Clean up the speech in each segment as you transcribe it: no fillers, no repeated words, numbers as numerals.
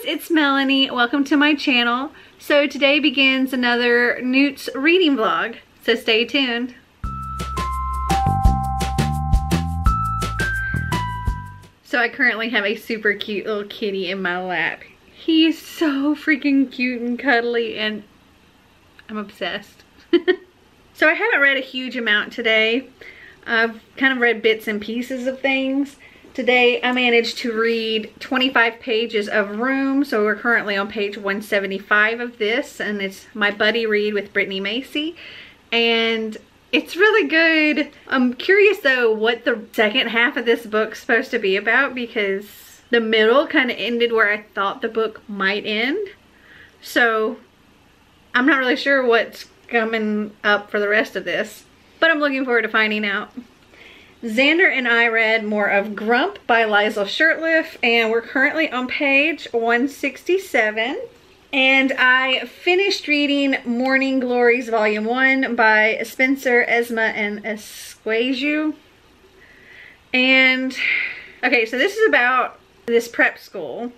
it's Melanie. Welcome to my channel. So today begins another N.E.W.T.s reading vlog, so stay tuned. So I currently have a super cute little kitty in my lap. He's so freaking cute and cuddly and I'm obsessed. So I haven't read a huge amount today. I've kind of read bits and pieces of things. Today I managed to read 25 pages of Room, so we're currently on page 175 of this, and it's my buddy read with Brittany Macy, and it's really good. I'm curious though what the second half of this book's supposed to be about, because the middle kind of ended where I thought the book might end, so I'm not really sure what's coming up for the rest of this, but I'm looking forward to finding out. Xander and I read more of Grump by Liesl Shurtleff, and we're currently on page 167. And I finished reading Morning Glories Volume 1 by Spencer, Esma, and Esquaju. And, okay, so this is about this prep school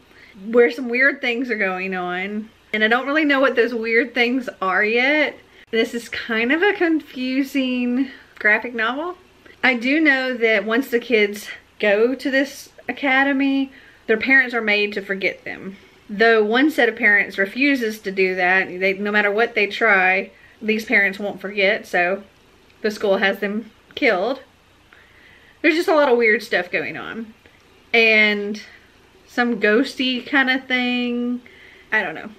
where some weird things are going on. And I don't really know what those weird things are yet. This is kind of a confusing graphic novel. I do know that once the kids go to this academy, their parents are made to forget them. Though one set of parents refuses to do that, no matter what they try, these parents won't forget, so the school has them killed. There's just a lot of weird stuff going on. And some ghosty kind of thing. I don't know.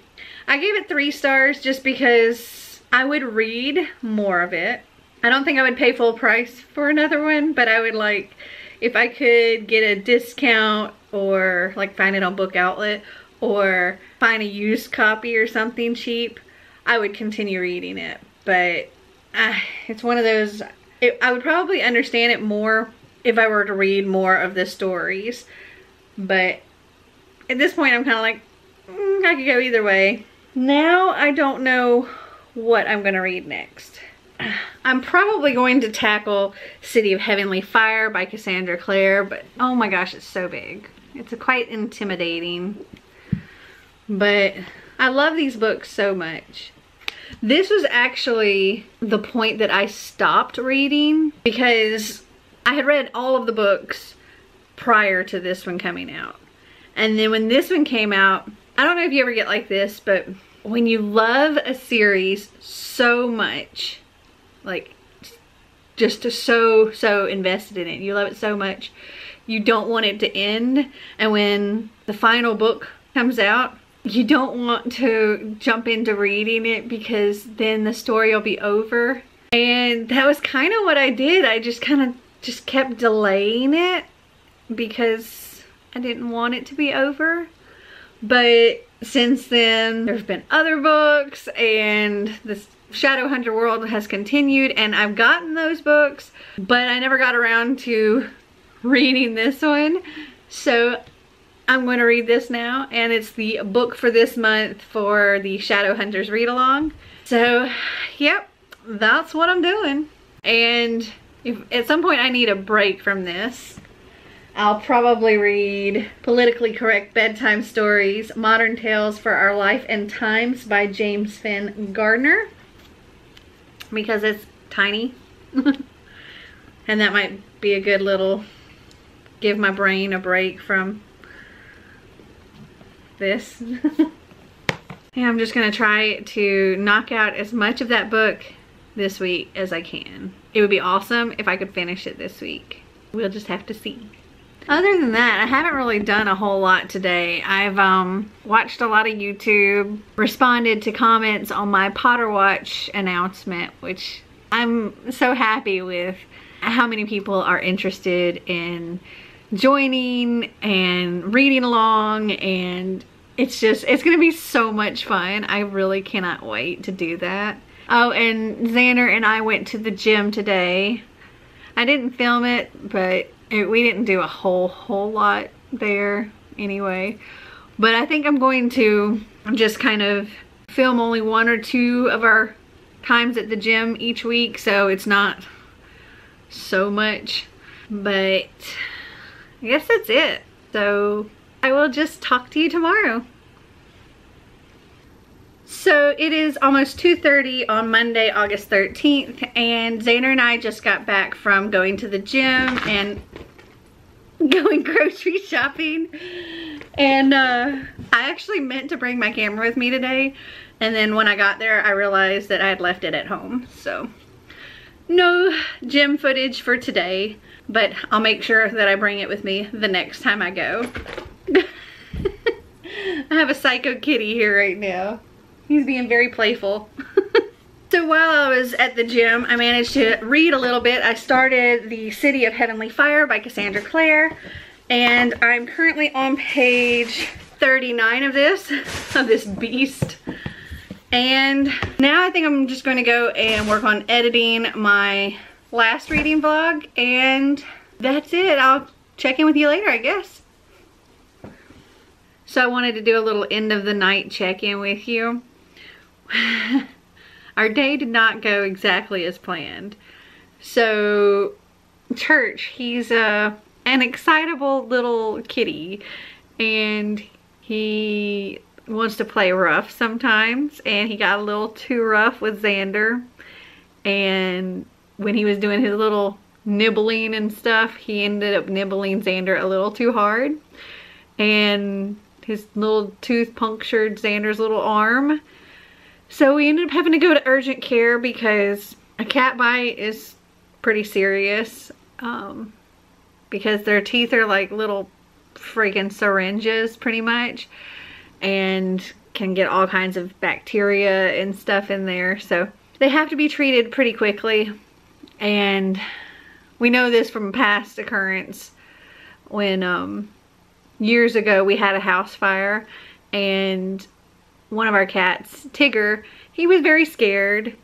I gave it 3 stars just because I would read more of it. I don't think I would pay full price for another one, but I would like, if I could get a discount or like find it on Book Outlet or find a used copy or something cheap, I would continue reading it. But it's one of those, I would probably understand it more if I were to read more of the stories. But at this point I'm kind of like, I could go either way. Now I don't know what I'm going to read next. I'm probably going to tackle City of Heavenly Fire by Cassandra Clare, but oh my gosh, it's so big. It's quite intimidating, but I love these books so much. This was actually the point that I stopped reading because I had read all of the books prior to this one coming out. And then when this one came out, I don't know if you ever get like this, but when you love a series so much, like just so invested in it, you love it so much, you don't want it to end. And when the final book comes out, you don't want to jump into reading it because then the story will be over. And that was kind of what I did. I just kept delaying it because I didn't want it to be over. But since then there's been other books and this Shadowhunter world has continued, and I've gotten those books, but I never got around to reading this one. So I'm going to read this now, and it's the book for this month for the Shadowhunters read along. So yep, that's what I'm doing. And if at some point I need a break from this, I'll probably read Politically Correct Bedtime Stories, Modern Tales for Our Life and Times by James Finn Gardner, because it's tiny. And that might be a good little, give my brain a break from this. Yeah, I'm just gonna try to knock out as much of that book this week as I can. It would be awesome if I could finish it this week. We'll just have to see. Other than that, I haven't really done a whole lot today. I've watched a lot of YouTube, responded to comments on my Potter Watch announcement, which I'm so happy with how many people are interested in joining and reading along, and it's gonna be so much fun. I really cannot wait to do that. Oh, and Xander and I went to the gym today. I didn't film it, but we didn't do a whole lot there anyway. But I think I'm going to just kind of film only 1 or 2 of our times at the gym each week, so it's not so much. But I guess that's it. So I will just talk to you tomorrow. So it is almost 2:30 on Monday, August 13th, and Xander and I just got back from going to the gym and going grocery shopping. And I actually meant to bring my camera with me today, and then when I got there I realized that I had left it at home. So no gym footage for today, but I'll make sure that I bring it with me the next time I go. I have a psycho kitty here right now. He's being very playful. So while I was at the gym, I managed to read a little bit. I started The City of Heavenly Fire by Cassandra Clare, and I'm currently on page 39 of this beast. And now I think I'm just going to go and work on editing my last reading vlog, and that's it. I'll check in with you later, I guess. So I wanted to do a little end of the night check-in with you. Our day did not go exactly as planned. So Church, he's an excitable little kitty, and he wants to play rough sometimes, and he got a little too rough with Xander, and when he was doing his little nibbling and stuff, he ended up nibbling Xander a little too hard, and his little tooth punctured Xander's little arm. So we ended up having to go to urgent care because a cat bite is pretty serious, because their teeth are like little freaking syringes pretty much, and can get all kinds of bacteria and stuff in there. So they have to be treated pretty quickly, and we know this from past occurrence when years ago we had a house fire, and one of our cats, Tigger, he was very scared,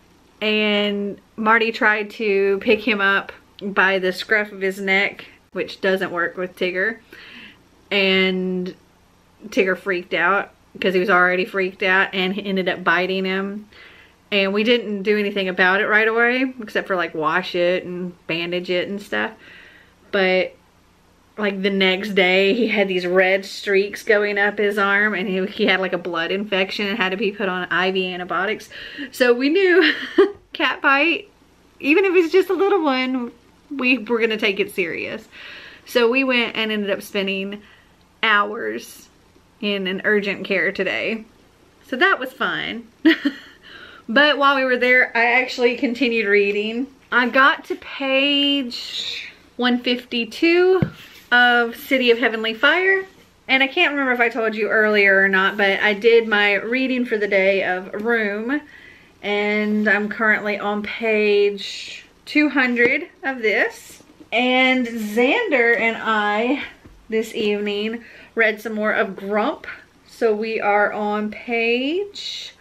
and Marty tried to pick him up by the scruff of his neck, which doesn't work with Tigger, and Tigger freaked out because he was already freaked out, and he ended up biting him. And we didn't do anything about it right away, except for like wash it and bandage it and stuff. But like the next day he had these red streaks going up his arm, and he had like a blood infection and had to be put on IV antibiotics. So we knew cat bite, even if it's just a little one, we were gonna take it serious. So we went and ended up spending hours in an urgent care today. So that was fun. But while we were there, I actually continued reading. I got to page 152 of City of Heavenly Fire, and I can't remember if I told you earlier or not, but I did my reading for the day of Room, and I'm currently on page 200 of this. And Xander and I this evening read some more of Grump, so we are on page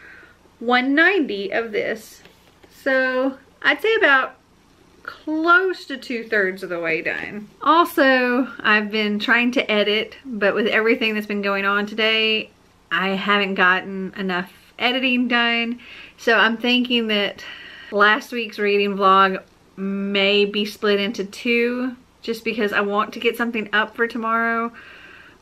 190 of this. So I'd say about close to 2/3 of the way done. Also, I've been trying to edit, but with everything that's been going on today, I haven't gotten enough editing done. So I'm thinking that last week's reading vlog may be split into two, just because I want to get something up for tomorrow,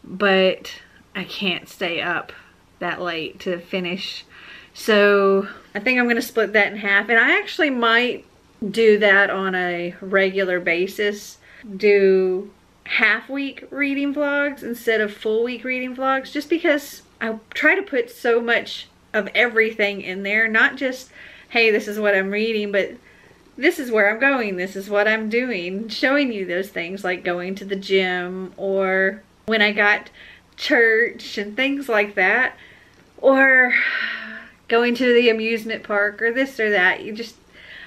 but I can't stay up that late to finish. So I think I'm gonna split that in half, and I actually might do that on a regular basis. Do half-week reading vlogs instead of full-week reading vlogs, just because I try to put so much of everything in there. Not just, hey, this is what I'm reading, but this is where I'm going, this is what I'm doing. Showing you those things like going to the gym, or when I got church and things like that, or going to the amusement park, or this or that.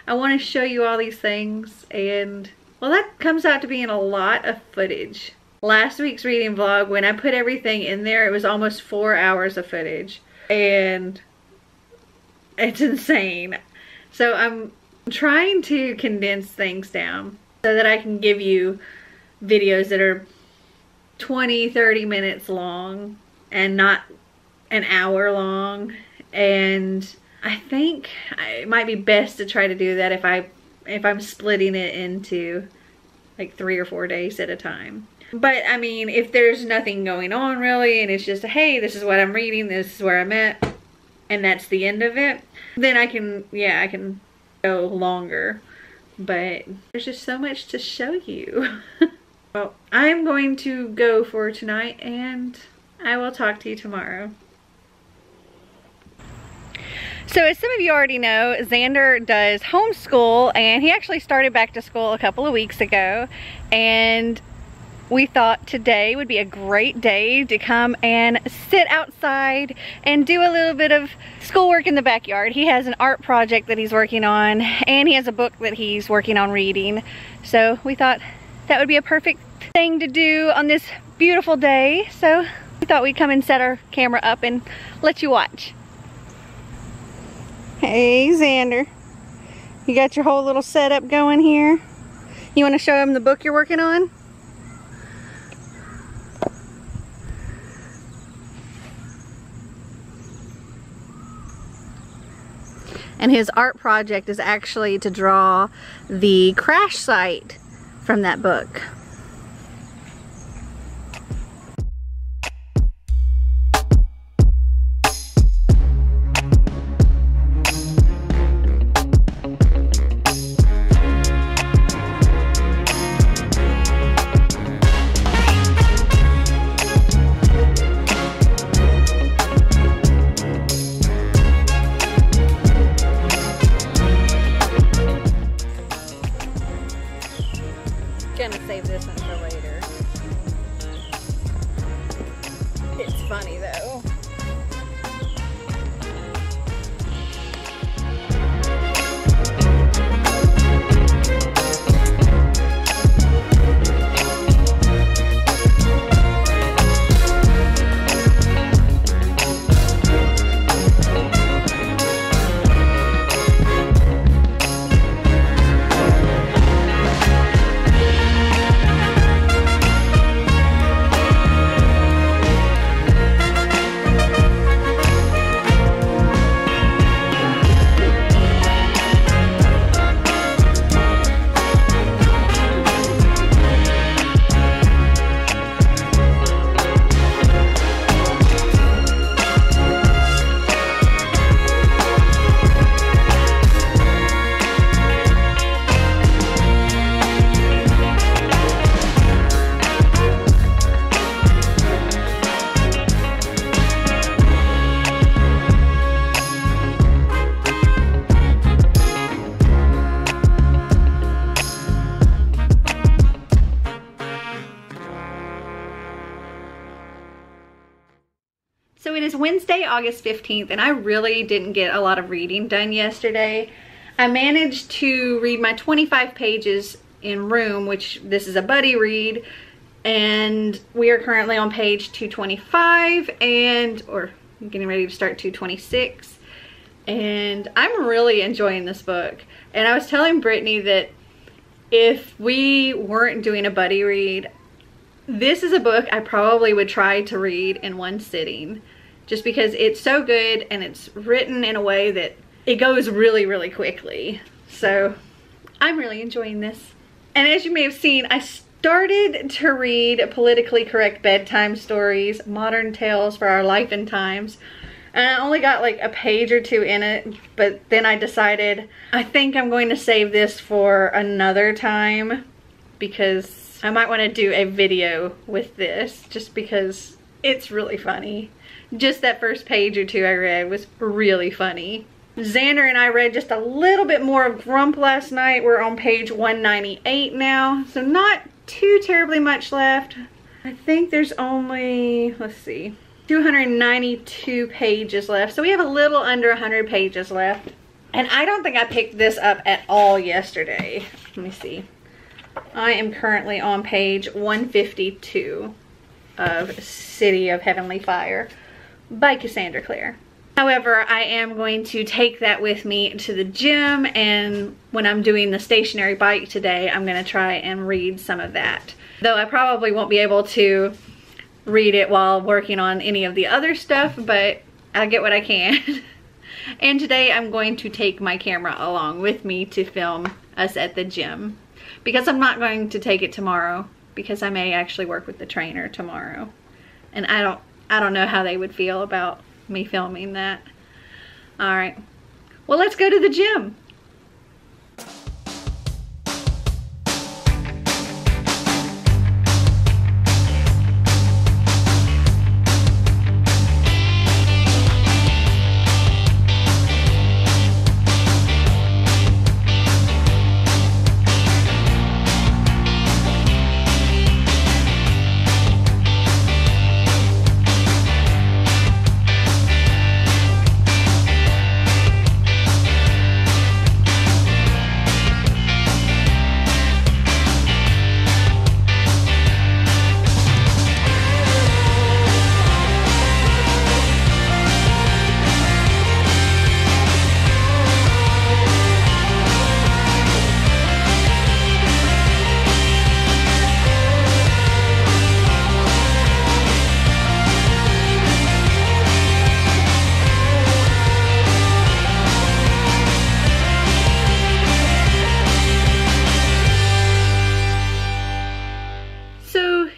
I want to show you all these things, and well, that comes out to being a lot of footage. Last week's reading vlog, when I put everything in there, it was almost 4 hours of footage, and it's insane. So I'm trying to condense things down so that I can give you videos that are 20-30 minutes long and not an hour long. And I think it might be best to try to do that if I'm splitting it into like 3 or 4 days at a time. But I mean, if there's nothing going on really, and it's just, hey, this is what I'm reading, this is where I'm at, and that's the end of it, then I can, yeah, I can go longer. But there's just so much to show you. Well, I'm going to go for tonight, and I will talk to you tomorrow. So as some of you already know, Xander does homeschool, and he actually started back to school a couple of weeks ago, and we thought today would be a great day to come and sit outside and do a little bit of schoolwork in the backyard. He has an art project that he's working on, and he has a book that he's working on reading. So we thought that would be a perfect thing to do on this beautiful day. So we thought we'd come and set our camera up and let you watch. Hey Xander, you got your whole little setup going here? You want to show him the book you're working on? And his art project is actually to draw the crash site from that book. Gonna save this one for later. It's funny though. So it is Wednesday, August 15th, and I really didn't get a lot of reading done yesterday. I managed to read my 25 pages in Room, which this is a buddy read, and we are currently on page 225 or getting ready to start 226, and I'm really enjoying this book. And I was telling Brittany that if we weren't doing a buddy read, this is a book I probably would try to read in one sitting, just because it's so good and it's written in a way that it goes really, really quickly. So I'm really enjoying this. And as you may have seen, I started to read Politically Correct Bedtime Stories, Modern Tales for Our Life and Times. And I only got like a page or two in it, but then I decided I think I'm going to save this for another time, because I might want to do a video with this, just because it's really funny. Just that first page or two I read was really funny. Xander and I read just a little bit more of Grump last night. We're on page 198 now, so not too terribly much left. I think there's only, let's see, 292 pages left, so we have a little under 100 pages left. And I don't think I picked this up at all yesterday. Let me see. I am currently on page 152 of City of Heavenly Fire by Cassandra Clare. However, I am going to take that with me to the gym, and when I'm doing the stationary bike today, I'm going to try and read some of that. Though I probably won't be able to read it while working on any of the other stuff, but I'll get what I can. And today I'm going to take my camera along with me to film us at the gym, because I'm not going to take it tomorrow, because I may actually work with the trainer tomorrow, and I don't know how they would feel about me filming that. All right, well, let's go to the gym.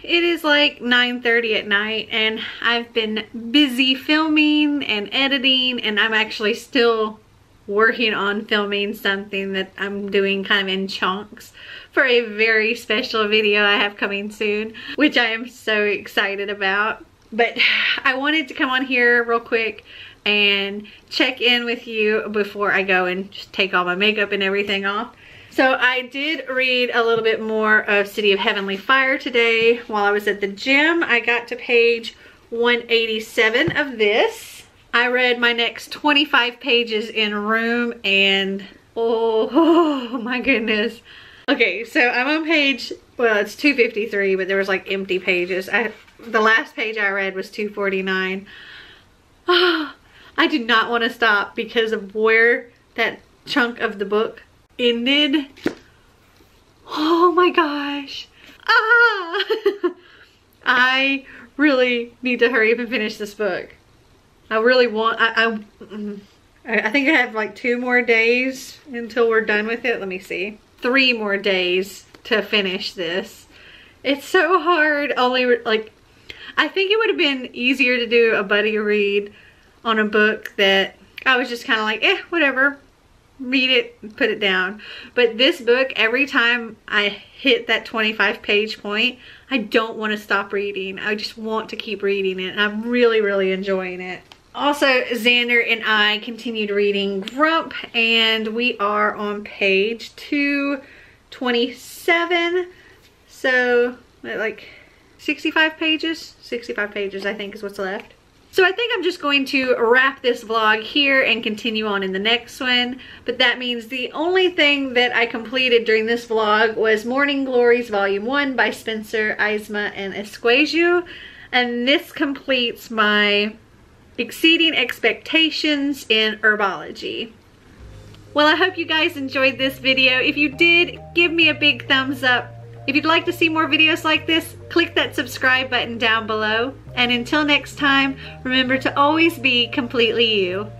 It is like 9:30 at night and I've been busy filming and editing, and I'm actually still working on filming something that I'm doing kind of in chunks for a very special video I have coming soon, which I am so excited about. But I wanted to come on here real quick and check in with you before I go and just take all my makeup and everything off. So I did read a little bit more of City of Heavenly Fire today while I was at the gym. I got to page 187 of this. I read my next 25 pages in room and oh my goodness. Okay, so I'm on page, well, it's 253, but there was like empty pages. The last page I read was 249. I did not want to stop because of where that chunk of the book ended. Oh my gosh. I really need to hurry up and finish this book. I really want, I think I have like 2 more days until we're done with it. Let me see. 3 more days to finish this. It's so hard. Only like, I think it would have been easier to do a buddy read on a book that I was just kind of like, whatever. Read it, put it down. But this book, every time I hit that 25 page point, I don't want to stop reading. I just want to keep reading it. I'm really, really enjoying it. Also, Xander and I continued reading Grump, and we are on page 227. So, like 65 pages? 65 pages, I think, is what's left. So I think I'm just going to wrap this vlog here and continue on in the next one. But that means the only thing that I completed during this vlog was Morning Glories Volume 1 by Spencer, Eisma, and Esquaju. And this completes my Exceeding Expectations in Herbology. Well, I hope you guys enjoyed this video. If you did, give me a big thumbs up. If you'd like to see more videos like this, click that subscribe button down below. And until next time, remember to always be completely you.